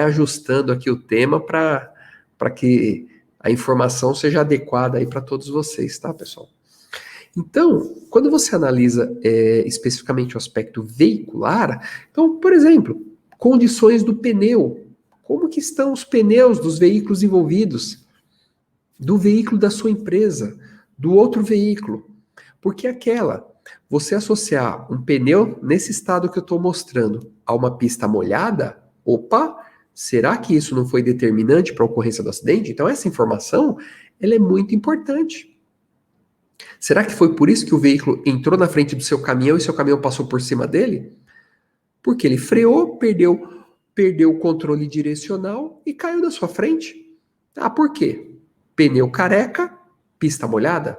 ajustando aqui o tema para que a informação seja adequada aí para todos vocês, tá, pessoal? Então, quando você analisa especificamente o aspecto veicular, então, por exemplo, condições do pneu. Como que estão os pneus dos veículos envolvidos? Do veículo da sua empresa, do outro veículo. Porque você associar um pneu nesse estado que eu estou mostrando a uma pista molhada, opa, será que isso não foi determinante para a ocorrência do acidente? Então, essa informação, ela é muito importante. Será que foi por isso que o veículo entrou na frente do seu caminhão e seu caminhão passou por cima dele? Porque ele freou, perdeu o controle direcional e caiu na sua frente. Ah, por quê? Pneu careca, pista molhada.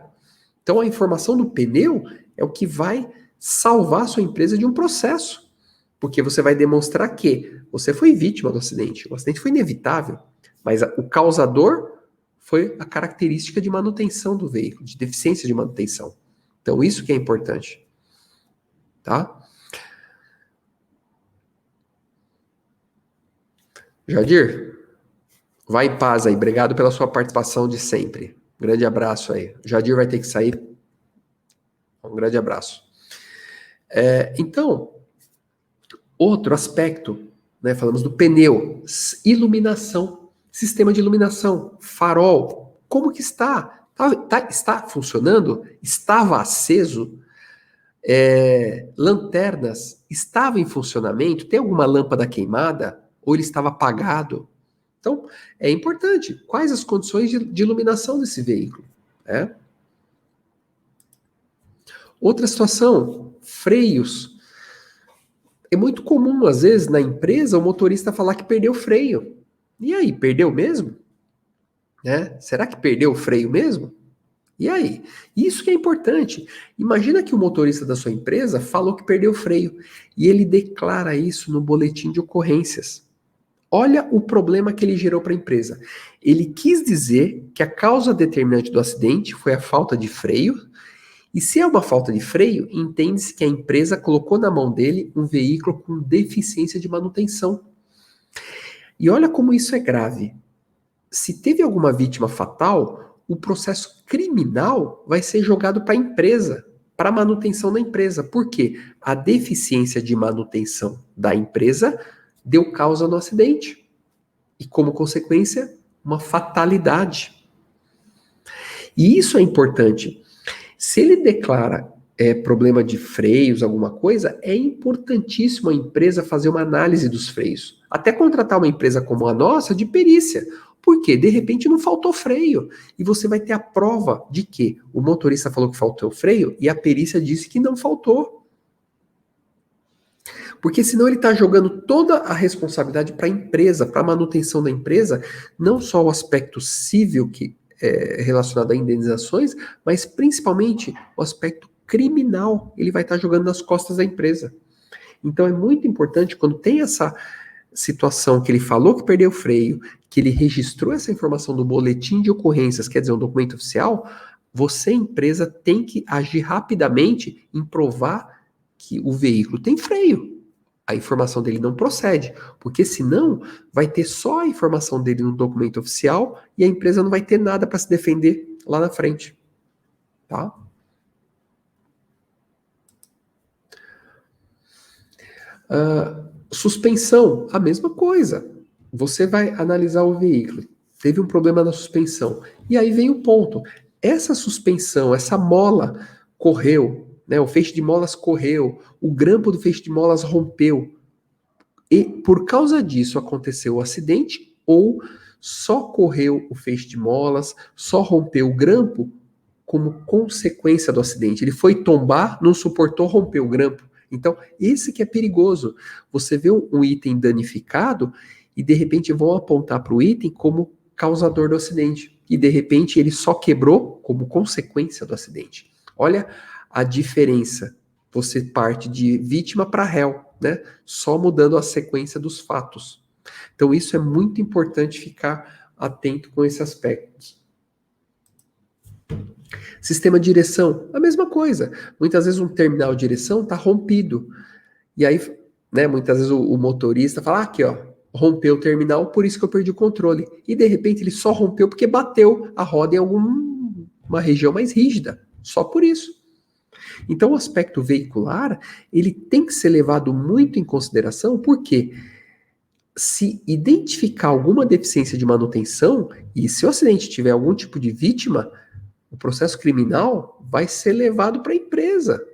Então a informação do pneu é o que vai salvar a sua empresa de um processo. Porque você vai demonstrar que você foi vítima do acidente. O acidente foi inevitável, mas o causador foi a característica de manutenção do veículo, de deficiência de manutenção. Então, isso que é importante. Tá? Jadir, vai em paz aí. Obrigado pela sua participação de sempre. Grande abraço aí. O Jadir vai ter que sair. Um grande abraço. Então, outro aspecto, né? Falamos do pneu, iluminação, sistema de iluminação, farol. Como que está? Está funcionando? Estava aceso? Lanternas estavam em funcionamento? Tem alguma lâmpada queimada? Ou ele estava apagado? Então, é importante. Quais as condições de iluminação desse veículo? Né? Outra situação, freios. É muito comum, às vezes, na empresa, o motorista falar que perdeu o freio. E aí, perdeu mesmo? Né? Será que perdeu o freio mesmo? E aí? Isso que é importante. Imagina que o motorista da sua empresa falou que perdeu o freio e ele declara isso no boletim de ocorrências. Olha o problema que ele gerou para a empresa. Ele quis dizer que a causa determinante do acidente foi a falta de freio, e se é uma falta de freio, entende-se que a empresa colocou na mão dele um veículo com deficiência de manutenção. E olha como isso é grave. Se teve alguma vítima fatal, o processo criminal vai ser jogado para a empresa, para a manutenção da empresa. Por quê? A deficiência de manutenção da empresa deu causa no acidente. E, como consequência, uma fatalidade. E isso é importante. Se ele declara problema de freios, alguma coisa, é importantíssimo a empresa fazer uma análise dos freios. Até contratar uma empresa como a nossa de perícia. Porque, de repente, não faltou freio. E você vai ter a prova de que o motorista falou que faltou freio e a perícia disse que não faltou. Porque senão ele está jogando toda a responsabilidade para a empresa, para a manutenção da empresa, não só o aspecto civil que é relacionado a indenizações, mas principalmente o aspecto criminal. Ele vai estar jogando nas costas da empresa. Então é muito importante quando tem essa situação que ele falou que perdeu o freio, que ele registrou essa informação do boletim de ocorrências, quer dizer, um documento oficial, você, empresa, tem que agir rapidamente em provar que o veículo tem freio. A informação dele não procede, porque senão vai ter só a informação dele no documento oficial e a empresa não vai ter nada para se defender lá na frente, tá? Suspensão, a mesma coisa. Você vai analisar o veículo, teve um problema na suspensão, e aí vem o ponto. Essa suspensão, essa mola correu, né? O feixe de molas correu, o grampo do feixe de molas rompeu. E por causa disso aconteceu o acidente ou só correu o feixe de molas, só rompeu o grampo como consequência do acidente. Ele foi tombar, não suportou, rompeu o grampo. Então, esse que é perigoso. Você vê um item danificado e, de repente, vão apontar para o item como causador do acidente. E, de repente, ele só quebrou como consequência do acidente. Olha a diferença. Você parte de vítima para réu, né? Só mudando a sequência dos fatos. Então, isso é muito importante ficar atento com esse aspecto. Sistema de direção, a mesma coisa. Muitas vezes um terminal de direção está rompido. E aí, né, muitas vezes o motorista fala, aqui ó, rompeu o terminal, por isso que eu perdi o controle. E de repente ele só rompeu porque bateu a roda em alguma região mais rígida. Só por isso. Então o aspecto veicular, ele tem que ser levado muito em consideração, porque se identificar alguma deficiência de manutenção, e se o acidente tiver algum tipo de vítima, o processo criminal vai ser levado para a empresa.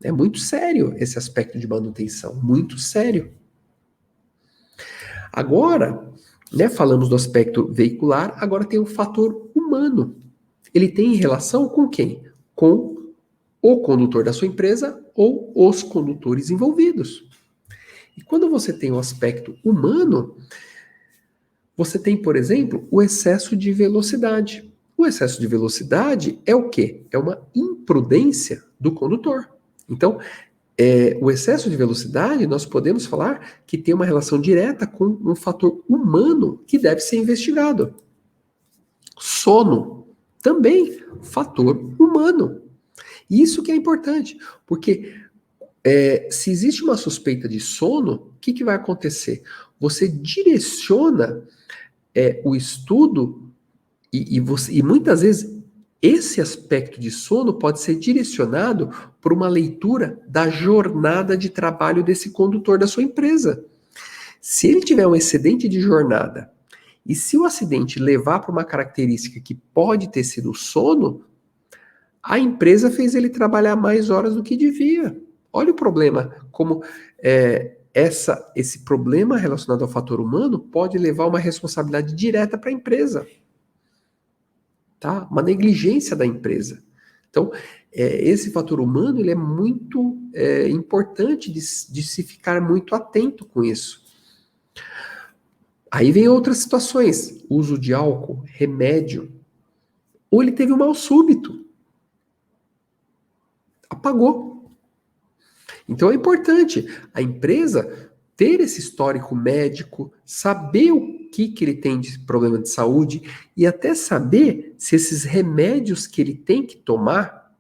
É muito sério esse aspecto de manutenção, muito sério. Agora, né, falamos do aspecto veicular, agora tem o fator humano. Ele tem relação com quem? Com o condutor da sua empresa ou os condutores envolvidos. E quando você tem o aspecto humano, você tem, por exemplo, o excesso de velocidade. O excesso de velocidade é o quê? É uma imprudência do condutor. Então, o excesso de velocidade, nós podemos falar que tem uma relação direta com um fator humano que deve ser investigado. Sono, também fator humano. Isso que é importante, porque se existe uma suspeita de sono, o que vai acontecer? Você direciona o estudo e muitas vezes esse aspecto de sono pode ser direcionado por uma leitura da jornada de trabalho desse condutor da sua empresa. Se ele tiver um excedente de jornada e se o acidente levar para uma característica que pode ter sido o sono, a empresa fez ele trabalhar mais horas do que devia. Olha o problema, como esse problema relacionado ao fator humano pode levar uma responsabilidade direta para a empresa. Tá? Uma negligência da empresa. Então, esse fator humano ele é muito importante de se ficar muito atento com isso. Aí vem outras situações, uso de álcool, remédio, ou ele teve um mal súbito, apagou. Então é importante a empresa ter esse histórico médico, saber o que ele tem de problema de saúde e até saber se esses remédios que ele tem que tomar,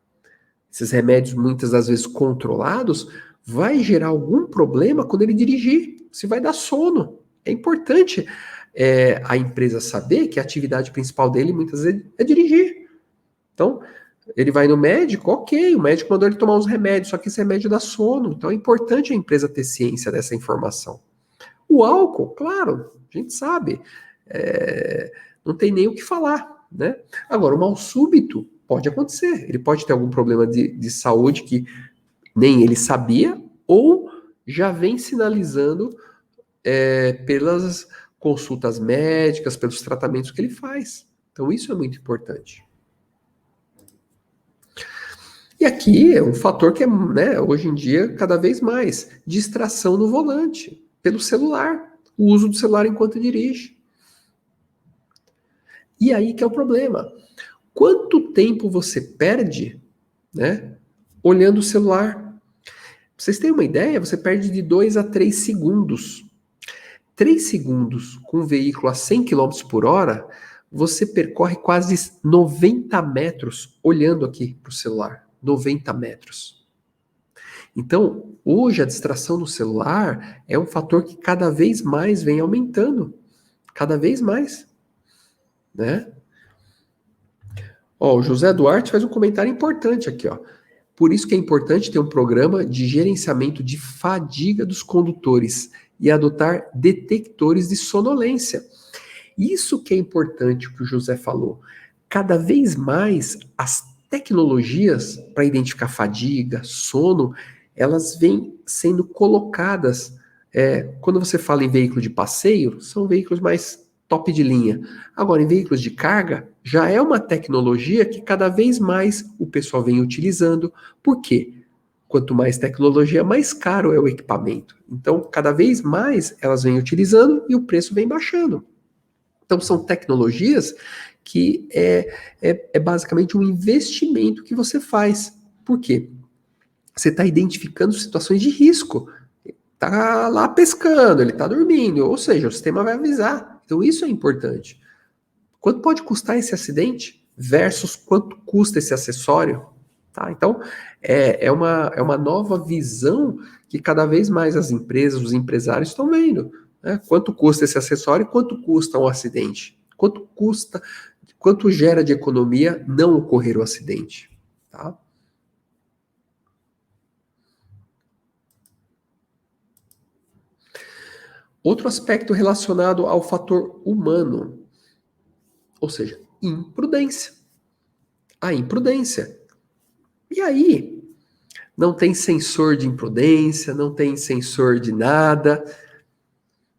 esses remédios muitas das vezes controlados, vai gerar algum problema quando ele dirigir, se vai dar sono. É importante a empresa saber que a atividade principal dele muitas vezes é dirigir. Então, ele vai no médico, ok, o médico mandou ele tomar uns remédios, só que esse remédio dá sono. Então é importante a empresa ter ciência dessa informação. O álcool, claro, a gente sabe, não tem nem o que falar, né? Agora, o mal súbito pode acontecer. Ele pode ter algum problema de saúde que nem ele sabia ou já vem sinalizando pelas consultas médicas, pelos tratamentos que ele faz. Então isso é muito importante. E aqui é um fator que é, né, hoje em dia, cada vez mais, distração no volante, pelo celular, o uso do celular enquanto dirige. E aí que é o problema. Quanto tempo você perde, né, olhando o celular? Pra vocês terem uma ideia, você perde de 2 a 3 segundos. 3 segundos com um veículo a 100 km por hora, você percorre quase 90 metros olhando aqui para o celular. 90 metros. Então, hoje a distração no celular é um fator que cada vez mais vem aumentando. Cada vez mais. Né? Ó, o José Duarte faz um comentário importante aqui, ó. Por isso que é importante ter um programa de gerenciamento de fadiga dos condutores e adotar detectores de sonolência. Isso que é importante, o que o José falou. Cada vez mais as tecnologias para identificar fadiga, sono, elas vêm sendo colocadas. Quando você fala em veículo de passeio, são veículos mais top de linha. Agora, em veículos de carga, já é uma tecnologia que cada vez mais o pessoal vem utilizando. Por quê? Quanto mais tecnologia, mais caro é o equipamento. Então, cada vez mais elas vêm utilizando e o preço vem baixando. Então, são tecnologias que é basicamente um investimento que você faz. Por quê? Você está identificando situações de risco. Está lá pescando, ele está dormindo, ou seja, o sistema vai avisar. Então, isso é importante. Quanto pode custar esse acidente versus quanto custa esse acessório? Tá? Então, é uma nova visão que cada vez mais as empresas, os empresários estão vendo. Né? Quanto custa esse acessório e quanto custa um acidente? Quanto custa, quanto gera de economia não ocorrer o acidente? Tá? Outro aspecto relacionado ao fator humano, ou seja, imprudência. A imprudência. E aí, não tem sensor de imprudência, não tem sensor de nada.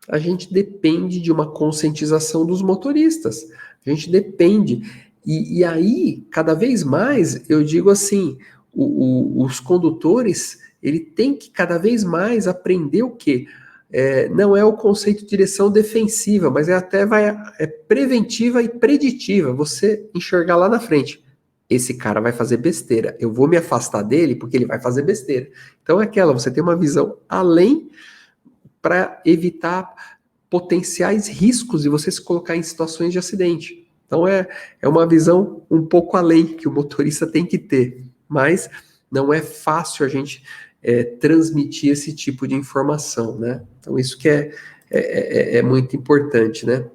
A gente depende de uma conscientização dos motoristas. A gente depende. E aí, cada vez mais, eu digo assim, os condutores, ele tem que cada vez mais aprender o quê? Não é o conceito de direção defensiva, mas é preventiva e preditiva. Você enxergar lá na frente. Esse cara vai fazer besteira. Eu vou me afastar dele porque ele vai fazer besteira. Então é aquela, você tem uma visão além para evitar potenciais riscos de você se colocar em situações de acidente. Então é uma visão um pouco além que o motorista tem que ter, mas não é fácil a gente transmitir esse tipo de informação, né? Então isso que é muito importante, né?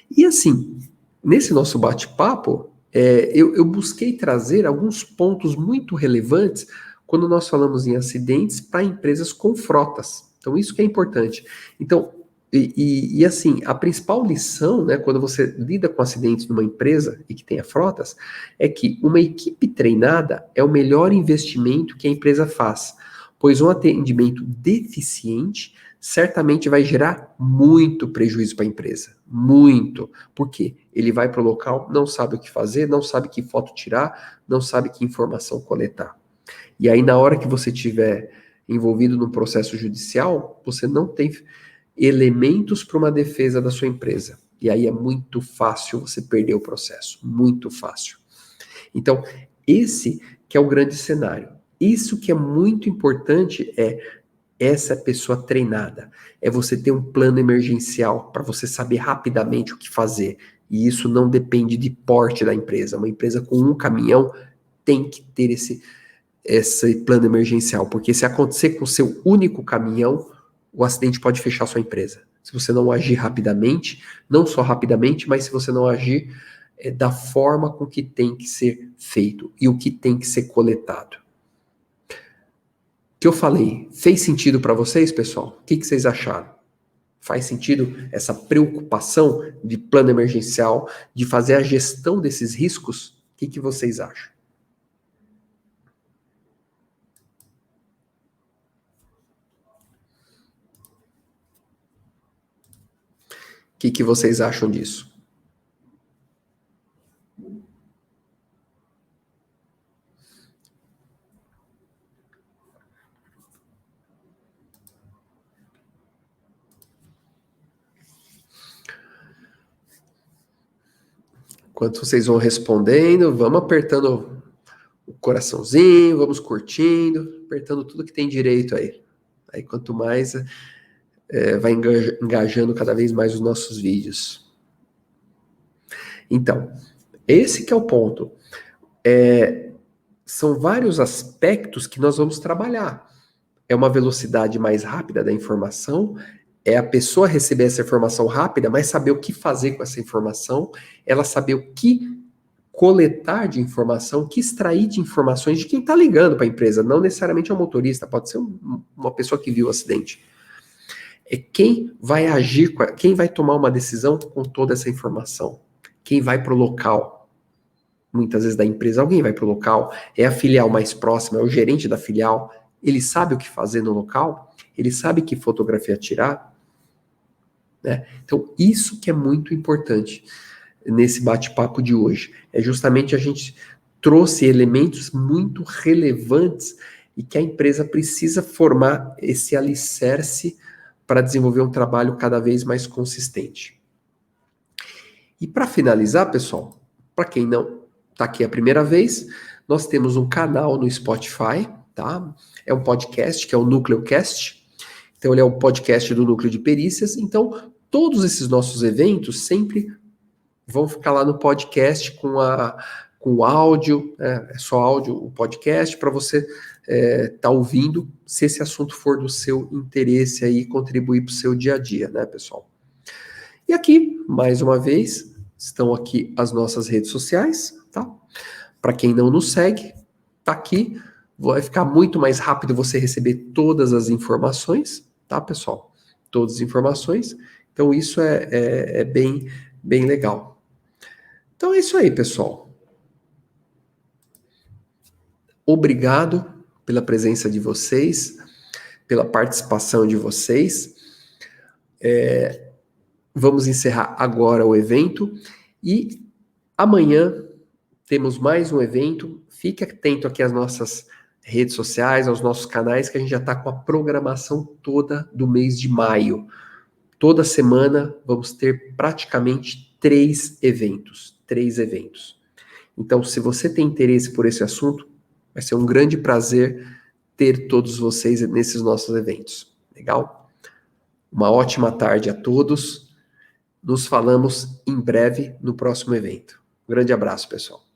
E assim, nesse nosso bate-papo, eu busquei trazer alguns pontos muito relevantes quando nós falamos em acidentes para empresas com frotas. Então, isso que é importante. Então, assim, a principal lição, né, quando você lida com acidentes numa empresa e que tenha frotas, é que uma equipe treinada é o melhor investimento que a empresa faz, pois um atendimento deficiente certamente vai gerar muito prejuízo para a empresa. Muito. Por quê? Ele vai para o local, não sabe o que fazer, não sabe que foto tirar, não sabe que informação coletar. E aí, na hora que você estiver envolvido no processo judicial, você não tem elementos para uma defesa da sua empresa. E aí é muito fácil você perder o processo. Muito fácil. Então, esse que é o grande cenário. Isso que é muito importante essa pessoa treinada. É você ter um plano emergencial para você saber rapidamente o que fazer. E isso não depende de porte da empresa. Uma empresa com um caminhão tem que ter esse plano emergencial, porque se acontecer com o seu único caminhão, o acidente pode fechar sua empresa. Se você não agir rapidamente, não só rapidamente, mas se você não agir da forma com que tem que ser feito e o que tem que ser coletado. O que eu falei, fez sentido para vocês, pessoal? O que vocês acharam? Faz sentido essa preocupação de plano emergencial, de fazer a gestão desses riscos? O que vocês acham? O que vocês acham disso? Enquanto vocês vão respondendo, vamos apertando o coraçãozinho, vamos curtindo, apertando tudo que tem direito aí. Aí quanto mais vai engajando cada vez mais os nossos vídeos. Então, esse que é o ponto. São vários aspectos que nós vamos trabalhar. É uma velocidade mais rápida da informação, é a pessoa receber essa informação rápida, mas saber o que fazer com essa informação, ela saber o que coletar de informação, o que extrair de informações de quem está ligando para a empresa, não necessariamente é um motorista, pode ser uma pessoa que viu o acidente. É quem vai agir, quem vai tomar uma decisão com toda essa informação, quem vai para o local. Muitas vezes da empresa, alguém vai para o local, é a filial mais próxima, é o gerente da filial, ele sabe o que fazer no local, ele sabe que fotografia tirar. né? Então, isso que é muito importante nesse bate-papo de hoje. É justamente a gente trouxe elementos muito relevantes e que a empresa precisa formar esse alicerce para desenvolver um trabalho cada vez mais consistente. E para finalizar, pessoal, para quem não está aqui a primeira vez, nós temos um canal no Spotify, tá? É um podcast que é o NúcleoCast. Então, ele é o podcast do Núcleo de Perícias. Então, todos esses nossos eventos sempre vão ficar lá no podcast com o áudio, é só áudio, o podcast, para você tá ouvindo, se esse assunto for do seu interesse aí, contribuir para o seu dia a dia, né, pessoal? E aqui, mais uma vez, estão aqui as nossas redes sociais, tá? Para quem não nos segue, tá aqui, vai ficar muito mais rápido você receber todas as informações, tá, pessoal? Todas as informações. Então, isso é bem legal. Então, é isso aí, pessoal. Obrigado pela presença de vocês, pela participação de vocês. Vamos encerrar agora o evento e amanhã temos mais um evento. Fique atento aqui às nossas redes sociais, aos nossos canais, que a gente já está com a programação toda do mês de maio. Toda semana vamos ter praticamente 3 eventos. 3 eventos. Então, se você tem interesse por esse assunto, vai ser um grande prazer ter todos vocês nesses nossos eventos. Legal? Uma ótima tarde a todos. Nos falamos em breve no próximo evento. Um grande abraço, pessoal.